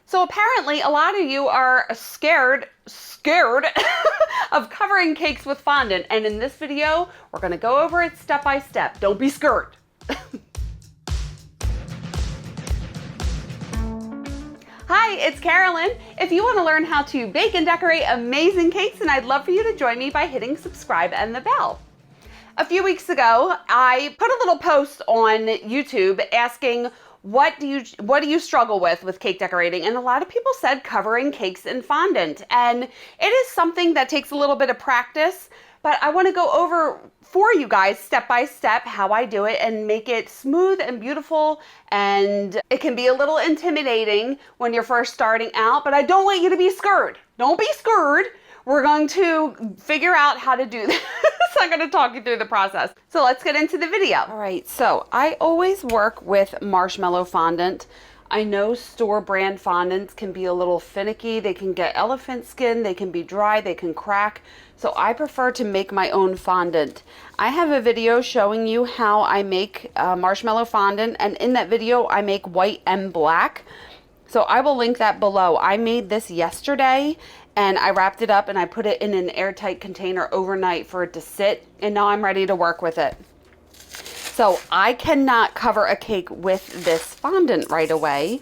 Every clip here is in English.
So apparently a lot of you are scared of covering cakes with fondant. And in this video, we're gonna go over it step by step. Don't be scared. Hi, it's Karolyn. If you want to learn how to bake and decorate amazing cakes, then I'd love for you to join me by hitting subscribe and the bell. A few weeks ago, I put a little post on YouTube asking, what do you struggle with cake decorating? And a lot of people said covering cakes in fondant. And it is something that takes a little bit of practice, but I want to go over for you guys step by step how I do it and make it smooth and beautiful. And it can be a little intimidating when you're first starting out, but I don't want you to be scared. Don't be scared. We're going to figure out how to do this. I'm going to talk you through the process. So let's get into the video. All right, so I always work with Marshmallow Fondant. I know store brand fondants can be a little finicky. They can get elephant skin, they can be dry, they can crack. So I prefer to make my own fondant. I have a video showing you how I make marshmallow fondant, and in that video I make white and black. So I will link that below. I made this yesterday and I wrapped it up and I put it in an airtight container overnight for it to sit, and now I'm ready to work with it. So I cannot cover a cake with this fondant right away.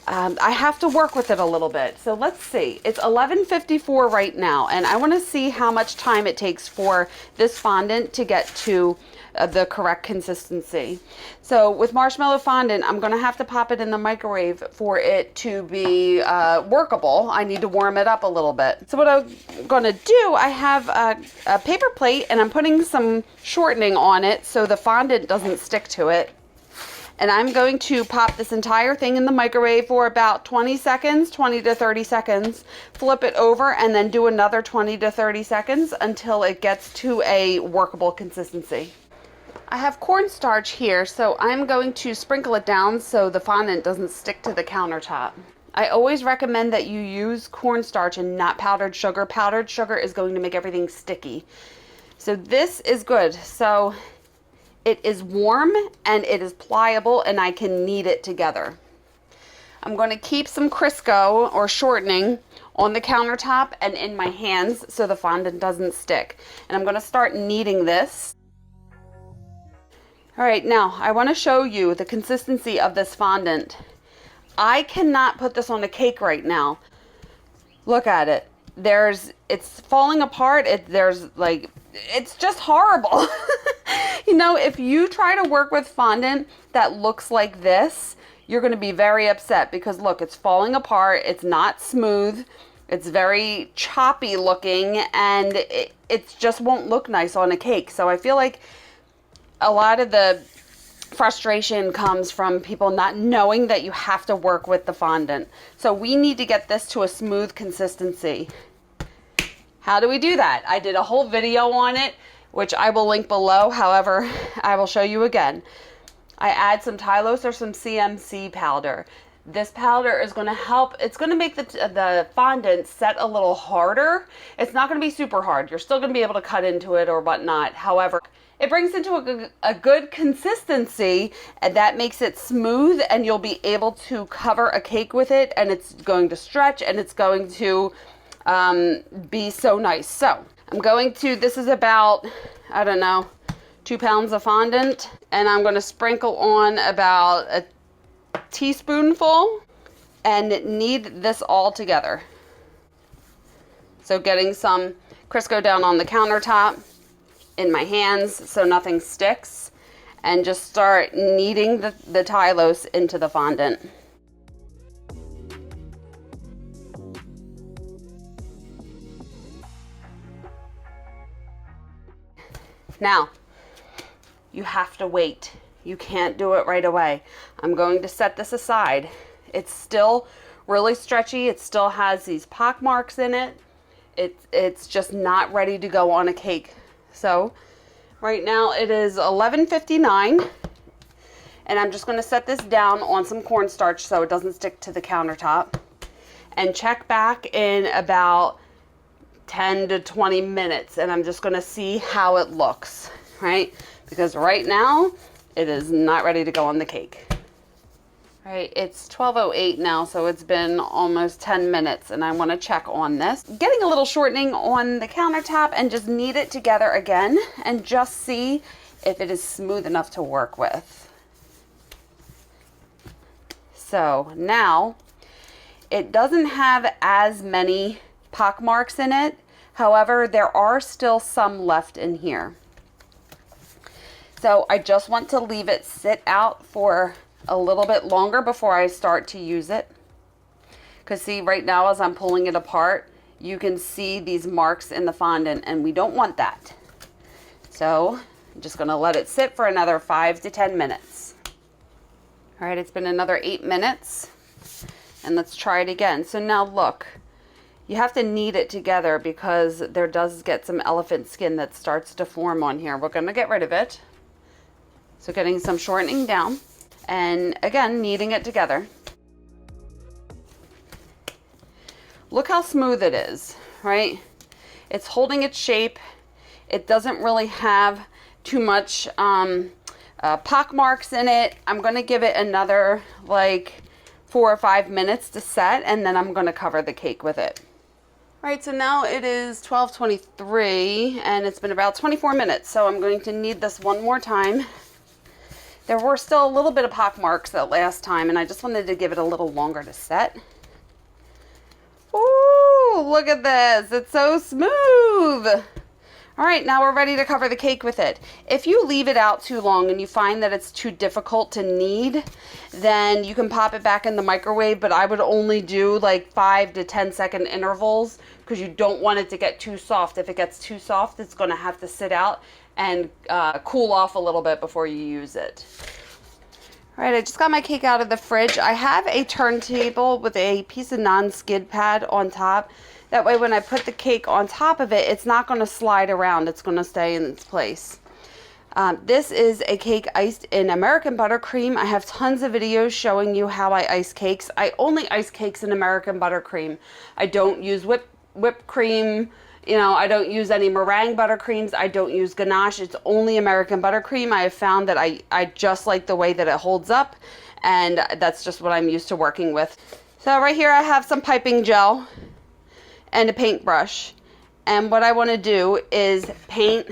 I have to work with it a little bit. So let's see, it's 11:54 right now, and I want to see how much time it takes for this fondant to get to the correct consistency. So with marshmallow fondant, I'm going to have to pop it in the microwave for it to be workable. I need to warm it up a little bit. So what I'm going to do, I have a paper plate and I'm putting some shortening on it so the fondant doesn't stick to it. And I'm going to pop this entire thing in the microwave for about 20 seconds, 20 to 30 seconds, flip it over, and then do another 20 to 30 seconds until it gets to a workable consistency. I have cornstarch here, so I'm going to sprinkle it down so the fondant doesn't stick to the countertop. I always recommend that you use cornstarch and not powdered sugar. Powdered sugar is going to make everything sticky. So this is good. So it is warm and it is pliable and I can knead it together. I'm going to keep some Crisco or shortening on the countertop and in my hands so the fondant doesn't stick. And I'm going to start kneading this. All right, now I want to show you the consistency of this fondant. I cannot put this on a cake right now. Look at it. It's falling apart. It's just horrible. You know, if you try to work with fondant that looks like this, you're going to be very upset because look, it's falling apart. It's not smooth. It's very choppy looking, and it just won't look nice on a cake. So I feel like a lot of the frustration comes from people not knowing that you have to work with the fondant. So we need to get this to a smooth consistency. How do we do that? I did a whole video on it, which I will link below. However, I will show you again. I add some Tylose or some CMC powder. This powder is going to help. It's going to make the fondant set a little harder. It's not going to be super hard. You're still going to be able to cut into it or whatnot. However, it brings into a good consistency, and that makes it smooth, and you'll be able to cover a cake with it, and it's going to stretch, and it's going to be so nice. So this is about, I don't know, 2 pounds of fondant, and I'm going to sprinkle on about a teaspoonful and knead this all together. So getting some Crisco down on the countertop, in my hands so nothing sticks, and just start kneading the Tylose into the fondant. Now, you have to wait. You can't do it right away. I'm going to set this aside. It's still really stretchy. It still has these pock marks in it. It's just not ready to go on a cake. So right now it is 11:59, and I'm just going to set this down on some cornstarch so it doesn't stick to the countertop, and check back in about 10 to 20 minutes, and I'm just going to see how it looks, right? Because right now it is not ready to go on the cake. All right, it's 12:08 now, so it's been almost 10 minutes, and I want to check on this. Getting a little shortening on the countertop and just knead it together again and just see if it is smooth enough to work with. So now it doesn't have as many pock marks in it. However, there are still some left in here. So I just want to leave it sit out for a little bit longer before I start to use it. Because see, right now as I'm pulling it apart, you can see these marks in the fondant, and we don't want that. So I'm just going to let it sit for another 5 to 10 minutes. All right, it's been another 8 minutes, and let's try it again. So now look, you have to knead it together because there does get some elephant skin that starts to form on here. We're going to get rid of it. So getting some shortening down and again kneading it together. Look how smooth it is, right? It's holding its shape. It doesn't really have too much pock marks in it. I'm going to give it another like 4 or 5 minutes to set, and then I'm going to cover the cake with it. All right, so now it is 12:23 and it's been about 24 minutes. So I'm going to knead this one more time. There were still a little bit of pock marks that last time, and I just wanted to give it a little longer to set. Ooh, look at this. It's so smooth. All right, now we're ready to cover the cake with it. If you leave it out too long and you find that it's too difficult to knead, then you can pop it back in the microwave, but I would only do like 5 to 10 second intervals because you don't want it to get too soft. If it gets too soft, it's going to have to sit out and cool off a little bit before you use it. All right, I just got my cake out of the fridge. I have a turntable with a piece of non-skid pad on top. That way when I put the cake on top of it, it's not going to slide around. It's going to stay in its place. This is a cake iced in American buttercream. I have tons of videos showing you how I ice cakes. I only ice cakes in American buttercream. I don't use whipped cream. You know, I don't use any meringue buttercreams. I don't use ganache. It's only American buttercream. I have found that I just like the way that it holds up, and that's just what I'm used to working with. So right here I have some piping gel and a paintbrush. And what I want to do is paint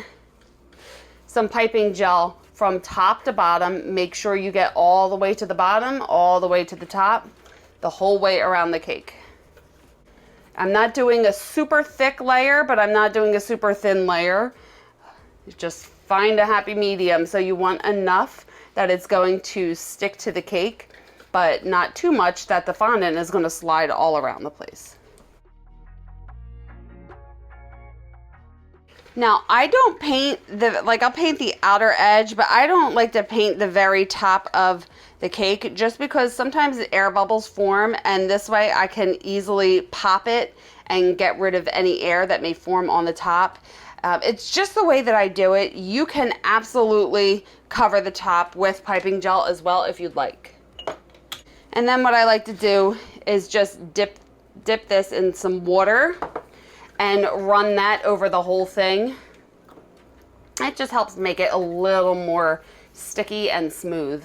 some piping gel from top to bottom. Make sure you get all the way to the bottom, all the way to the top, the whole way around the cake. I'm not doing a super thick layer, but I'm not doing a super thin layer. Just find a happy medium. So you want enough that it's going to stick to the cake, but not too much that the fondant is going to slide all around the place. Now, I don't paint I'll paint the outer edge, but I don't like to paint the very top of the cake just because sometimes the air bubbles form, and this way I can easily pop it and get rid of any air that may form on the top. It's just the way that I do it. You can absolutely cover the top with piping gel as well if you'd like. And then what I like to do is just dip this in some water and run that over the whole thing. It just helps make it a little more sticky and smooth.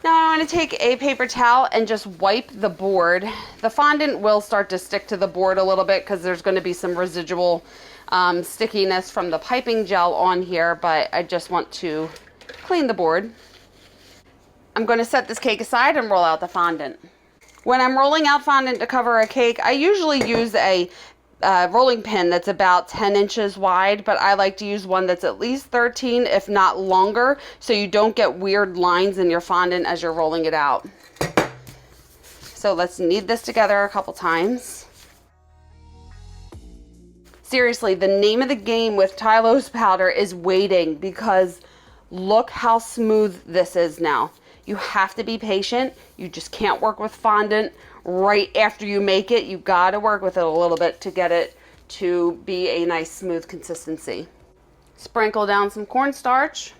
Now I want to take a paper towel and just wipe the board. The fondant will start to stick to the board a little bit because there's going to be some residual stickiness from the piping gel on here, but I just want to clean the board. I'm going to set this cake aside and roll out the fondant. When I'm rolling out fondant to cover a cake, I usually use a rolling pin that's about 10 inches wide, but I like to use one that's at least 13, if not longer, so you don't get weird lines in your fondant as you're rolling it out. So let's knead this together a couple times. Seriously, the name of the game with Tylose powder is waiting, because look how smooth this is now. You have to be patient. You just can't work with fondant right after you make it. You gotta work with it a little bit to get it to be a nice smooth consistency. Sprinkle down some cornstarch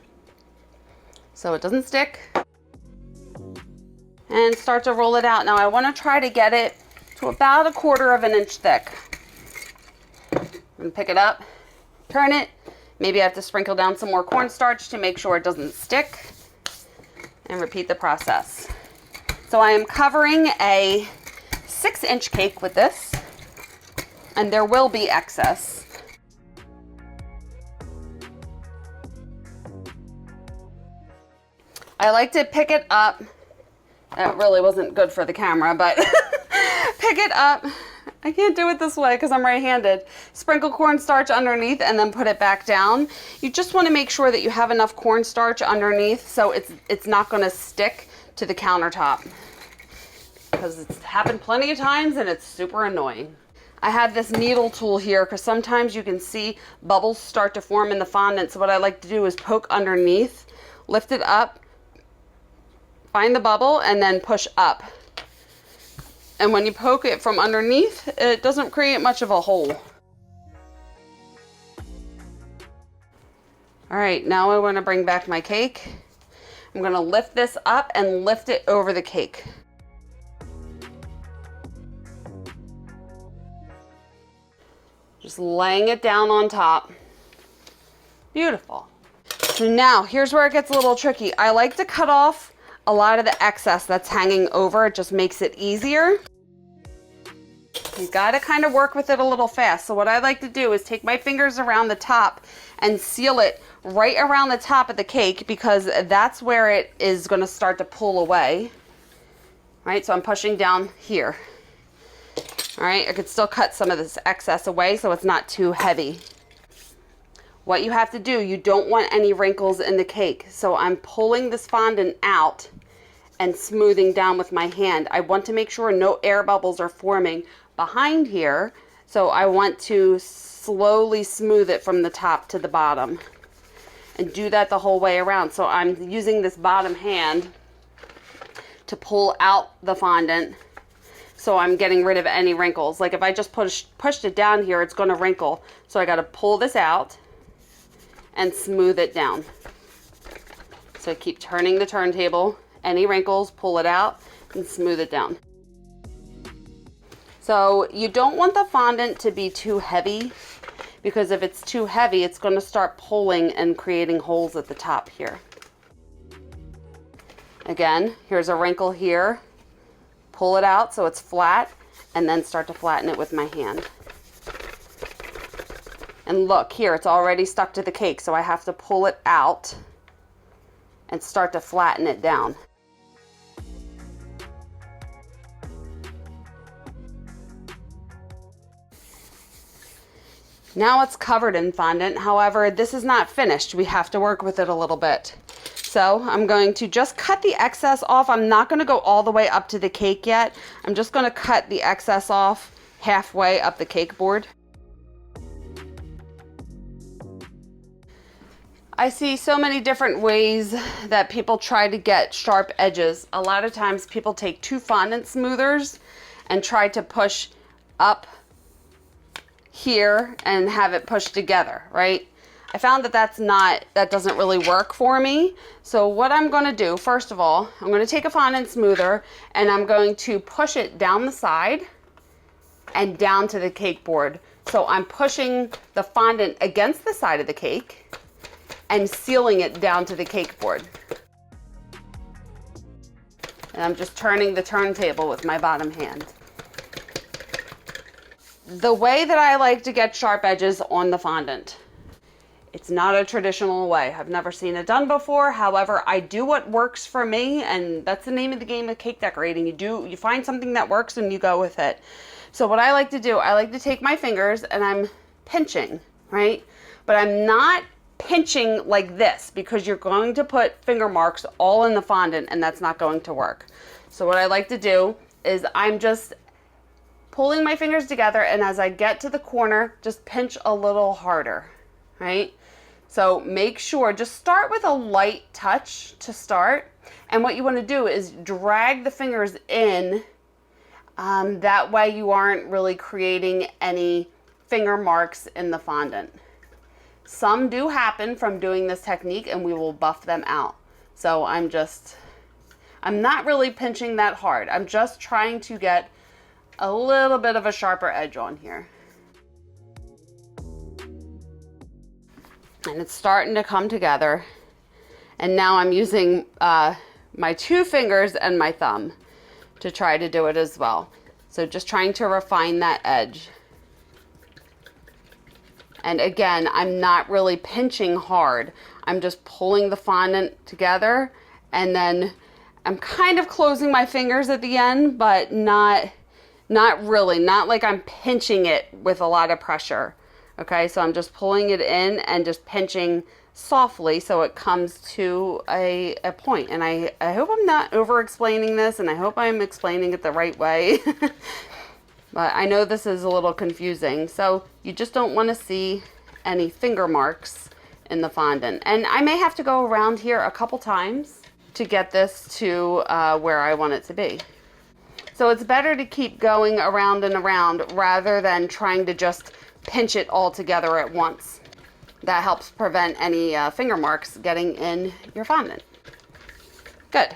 so it doesn't stick. And start to roll it out. Now I wanna try to get it to about 1/4 of an inch thick. I'm gonna pick it up, turn it, Maybe I have to sprinkle down some more cornstarch to make sure it doesn't stick, and repeat the process. So I am covering a 6-inch cake with this, and there will be excess. I like to pick it up. That really wasn't good for the camera, but pick it up. I can't do it this way because I'm right-handed. Sprinkle cornstarch underneath and then put it back down. You just want to make sure that you have enough cornstarch underneath so it's not going to stick to the countertop, because it's happened plenty of times and it's super annoying. I have this needle tool here because sometimes you can see bubbles start to form in the fondant. So what I like to do is poke underneath, lift it up, find the bubble, and then push up. And when you poke it from underneath, it doesn't create much of a hole. All right, now I want to bring back my cake. I'm going to lift this up and lift it over the cake. Just laying it down on top. Beautiful. So now here's where it gets a little tricky. I like to cut off a lot of the excess that's hanging over. It just makes it easier. You gotta kind of work with it a little fast. So what I like to do is take my fingers around the top and seal it right around the top of the cake, because that's where it is gonna start to pull away. Right, so I'm pushing down here. All right, I could still cut some of this excess away so it's not too heavy. What you have to do, you don't want any wrinkles in the cake. So I'm pulling this fondant out and smoothing down with my hand. I want to make sure no air bubbles are forming behind here. So I want to slowly smooth it from the top to the bottom and do that the whole way around. So I'm using this bottom hand to pull out the fondant. So I'm getting rid of any wrinkles. Like if I just pushed it down here, it's gonna wrinkle. So I gotta pull this out and smooth it down. So I keep turning the turntable. Any wrinkles, pull it out and smooth it down. So you don't want the fondant to be too heavy, because if it's too heavy, it's going to start pulling and creating holes at the top here. Again, here's a wrinkle here. Pull it out so it's flat, and then start to flatten it with my hand. And look here, it's already stuck to the cake, so I have to pull it out and start to flatten it down. Now it's covered in fondant. However, this is not finished. We have to work with it a little bit. So I'm going to just cut the excess off. I'm not going to go all the way up to the cake yet. I'm just going to cut the excess off halfway up the cake board. I see so many different ways that people try to get sharp edges. A lot of times people take 2 fondant smoothers and try to push up here and have it pushed together, right? I found that that doesn't really work for me. So what I'm going to do, first of all, I'm going to take a fondant smoother and I'm going to push it down the side and down to the cake board. So I'm pushing the fondant against the side of the cake and sealing it down to the cake board. And I'm just turning the turntable with my bottom hand. The way that I like to get sharp edges on the fondant, it's not a traditional way. I've never seen it done before. However, I do what works for me, and that's the name of the game of cake decorating. You find something that works and you go with it. So what I like to do, I like to take my fingers and I'm pinching, right? But I'm not pinching like this, because you're going to put finger marks all in the fondant and that's not going to work. So what I like to do is I'm just pulling my fingers together, and as I get to the corner, just pinch a little harder, right? So make sure, just start with a light touch to start. And what you want to do is drag the fingers in. That way you aren't really creating any finger marks in the fondant. Some do happen from doing this technique and we will buff them out. So I'm not really pinching that hard. I'm just trying to get a little bit of a sharper edge on here. And it's starting to come together. And now I'm using my 2 fingers and my thumb to try to do it as well. So just trying to refine that edge. And again, I'm not really pinching hard. I'm just pulling the fondant together, and then I'm kind of closing my fingers at the end, but not really, not like I'm pinching it with a lot of pressure. Okay, so I'm just pulling it in and just pinching softly so it comes to a point. And I hope I'm not over explaining this, and I hope I'm explaining it the right way. But I know this is a little confusing, so you just don't want to see any finger marks in the fondant. And I may have to go around here a couple times to get this to where I want it to be. So it's better to keep going around and around rather than trying to just pinch it all together at once. That helps prevent any finger marks getting in your fondant. Good.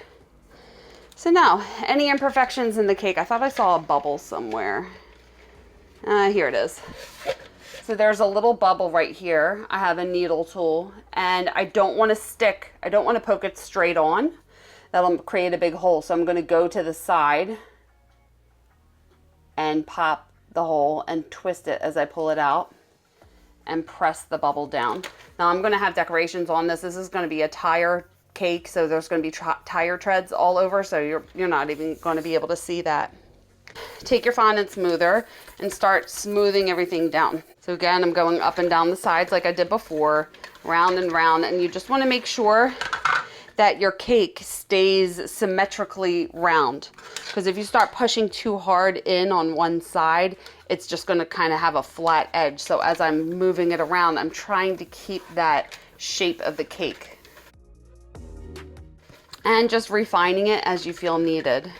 So now, any imperfections in the cake? I thought I saw a bubble somewhere. Here it is. So there's a little bubble right here. I have a needle tool, and I don't want to poke it straight on. That'll create a big hole. So I'm going to go to the side and pop the hole and twist it as I pull it out and press the bubble down. Now I'm going to have decorations on this. This is going to be a tire cake, so there's going to be tire treads all over, so you're not even going to be able to see that. Take your fondant smoother and start smoothing everything down. So again, I'm going up and down the sides like I did before, round and round, and you just want to make sure that your cake stays symmetrically round, because if you start pushing too hard in on one side, it's just going to kind of have a flat edge. So as I'm moving it around, I'm trying to keep that shape of the cake. And just refining it as you feel needed.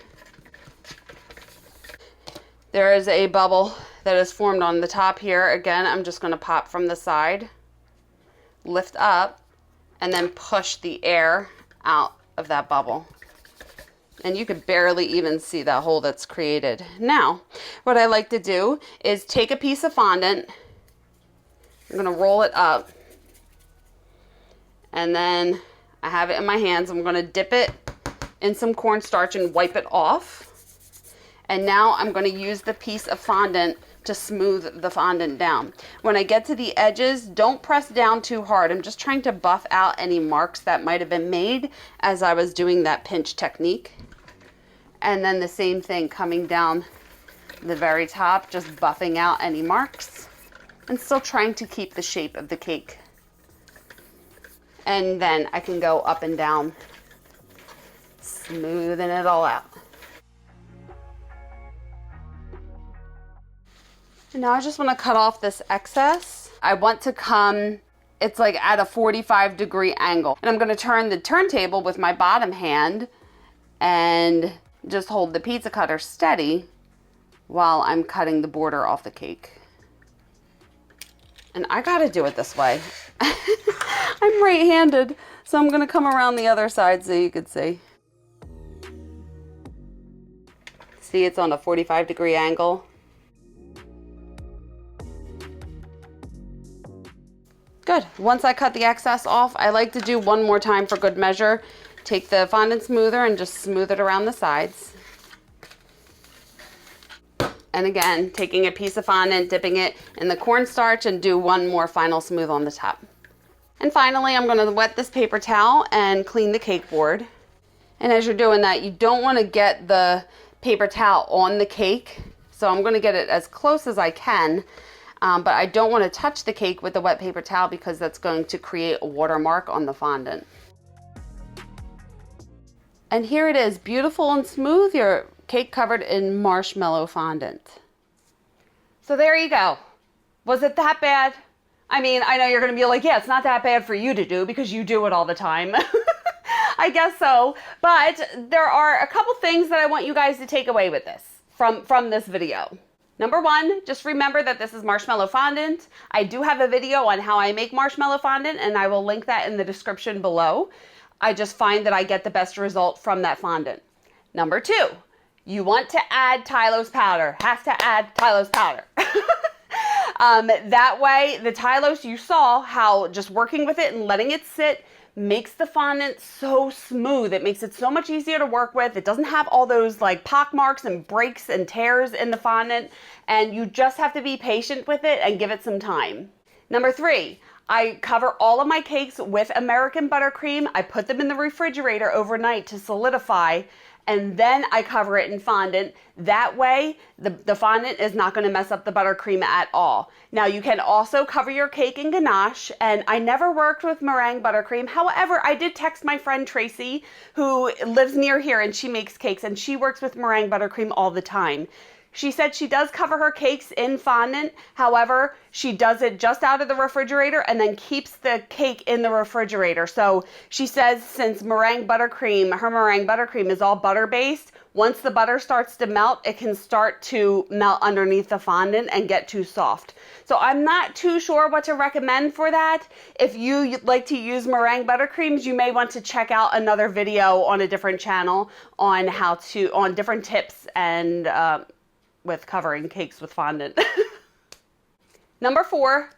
There is a bubble that is formed on the top here. Again, I'm just going to pop from the side, lift up, and then push the air out of that bubble. And you could barely even see that hole that's created. Now, what I like to do is take a piece of fondant. I'm going to roll it up, and then I have it in my hands. I'm going to dip it in some cornstarch and wipe it off. And now I'm going to use the piece of fondant to smooth the fondant down. When I get to the edges, don't press down too hard. I'm just trying to buff out any marks that might have been made as I was doing that pinch technique. And then the same thing coming down the very top, just buffing out any marks and still trying to keep the shape of the cake. And then I can go up and down, smoothing it all out. And now I just want to cut off this excess. I want to come, it's like at a 45-degree angle. And I'm going to turn the turntable with my bottom hand and just hold the pizza cutter steady while I'm cutting the border off the cake. And I got to do it this way. I'm right-handed, so I'm going to come around the other side so you can see. See, it's on a 45-degree angle. Good. Once I cut the excess off, I like to do one more time for good measure. Take the fondant smoother and just smooth it around the sides. And again, taking a piece of fondant, dipping it in the cornstarch, and do one more final smooth on the top. And finally, I'm going to wet this paper towel and clean the cake board. And as you're doing that, you don't want to get the paper towel on the cake. So I'm going to get it as close as I can. But I don't want to touch the cake with the wet paper towel because that's going to create a watermark on the fondant. And here it is, beautiful and smooth, your cake covered in marshmallow fondant. So there you go. Was it that bad? I mean, I know you're going to be like, yeah, it's not that bad for you to do because you do it all the time. I guess so. But there are a couple things that I want you guys to take away with this, from this video. Number one, just remember that this is marshmallow fondant. I do have a video on how I make marshmallow fondant, and I will link that in the description below. I just find that I get the best result from that fondant. Number two, you want to add Tylose powder. Have to add Tylose powder. That way, the Tylose, you saw how just working with it and letting it sit makes the fondant so smooth. It makes it so much easier to work with. It doesn't have all those like pock marks and breaks and tears in the fondant, and you just have to be patient with it and give it some time. Number 3, I cover all of my cakes with American buttercream. I put them in the refrigerator overnight to solidify, and then I cover it in fondant. That way, the fondant is not going to mess up the buttercream at all. Now, you can also cover your cake in ganache, and I never worked with meringue buttercream. However, I did text my friend Tracy, who lives near here, and she makes cakes, and she works with meringue buttercream all the time. She said she does cover her cakes in fondant. However, she does it just out of the refrigerator and then keeps the cake in the refrigerator. So she says since her meringue buttercream is all butter based, once the butter starts to melt, it can start to melt underneath the fondant and get too soft. So I'm not too sure what to recommend for that. If you like to use meringue buttercreams, you may want to check out another video on a different channel on on different tips and with covering cakes with fondant. Number 4,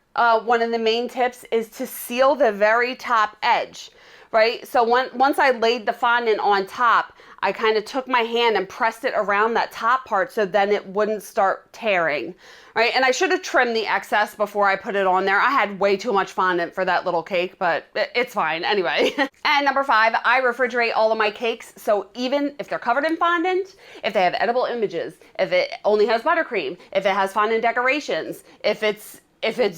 one of the main tips is to seal the very top edge, right? So once I laid the fondant on top, I kind of took my hand and pressed it around that top part so then it wouldn't start tearing, right? And I should have trimmed the excess before I put it on there. I had way too much fondant for that little cake, but it's fine anyway. And number 5, I refrigerate all of my cakes. So even if they're covered in fondant, if they have edible images, if it only has buttercream, if it has fondant decorations, if it's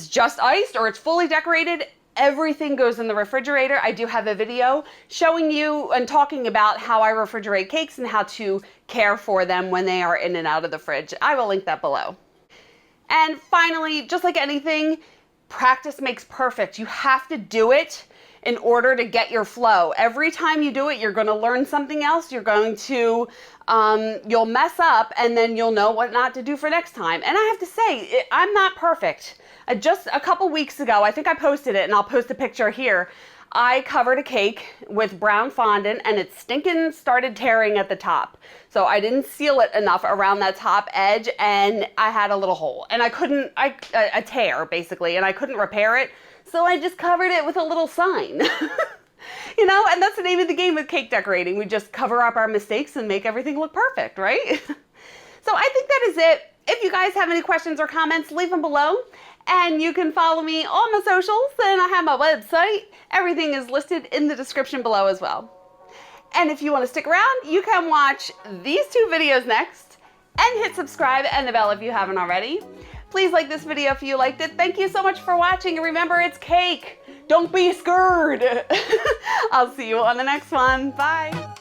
just iced or it's fully decorated, everything goes in the refrigerator. I do have a video showing you and talking about how I refrigerate cakes and how to care for them when they are in and out of the fridge. I will link that below. And finally, just like anything, practice makes perfect. You have to do it in order to get your flow. Every time you do it, you're going to learn something else. You're going to, you'll mess up and then you'll know what not to do for next time. And I have to say, I'm not perfect. Just a couple weeks ago, I think I posted it and I'll post a picture here. I covered a cake with brown fondant and it stinking started tearing at the top. So I didn't seal it enough around that top edge and I had a little hole and a tear basically, and I couldn't repair it. So I just covered it with a little sign. You know, and that's the name of the game with cake decorating. We just cover up our mistakes and make everything look perfect, right? So I think that is it. If you guys have any questions or comments, leave them below. And you can follow me on my socials, and I have my website. Everything is listed in the description below as well. And if you want to stick around, you can watch these 2 videos next and hit subscribe and the bell if you haven't already. Please like this video if you liked it. Thank you so much for watching, and remember, it's cake. Don't be scared. I'll see you on the next one. Bye.